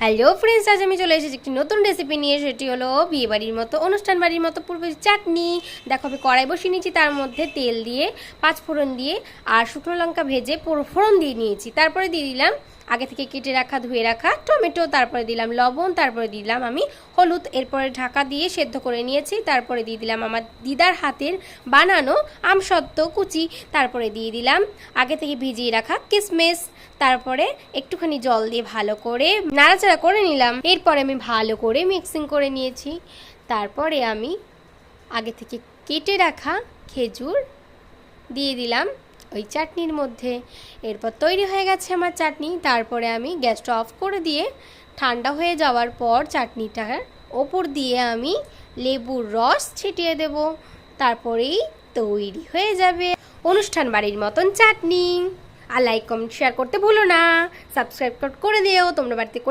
Hello friends, আজ আমি চলে এসেছি একটি নতুন রেসিপি নিয়ে। সেটি হলো বিয়ে বাড়ির মতো, অনুষ্ঠান বাড়ির মতো পূর্বে চাটনি। দেখো, আমি কড়াই বসিয়ে নিয়েছি, তার মধ্যে তেল দিয়ে, পাঁচ ফোড়ন দিয়ে আর শুকনো লঙ্কা ভেজে ফোড়ন দিয়ে নিয়েছি। তারপরে দিয়ে দিলাম আগে থেকে কেটে রাখা, ধুয়ে রাখা টমেটো, তারপরে দিলাম লবণ, তারপরে দিলাম আমি হলুদ। এরপরে ঢাকা দিয়ে সেদ্ধ করে নিয়েছি। তারপরে দিয়ে দিলাম আমার দিদার হাতের বানানো আমসত্ত্ব কুচি। তারপরে দিয়ে দিলাম আগে থেকে ভিজিয়ে রাখা কিশমিশ। তারপরে একটুখানি জল দিয়ে ভালো করে নাড়াচাড়া করে নিলাম। এরপরে আমি ভালো করে মিক্সিং করে নিয়েছি। তারপরে আমি আগে থেকে কেটে রাখা খেজুর দিয়ে দিলাম ওই চাটনির মধ্যে। এরপর তৈরি হয়ে গেছে আমার চাটনি। তারপরে আমি গ্যাসটা অফ করে দিয়ে ঠান্ডা হয়ে যাওয়ার পর চাটনিটার ওপর দিয়ে আমি লেবুর রস ছিটিয়ে দেব। তারপরেই তৈরি হয়ে যাবে অনুষ্ঠান বাড়ির মতন চাটনি। আর লাইক কমেন্ট শেয়ার করতে ভুলো না, সাবস্ক্রাইব করে দিও তোমরা বাড়িতে।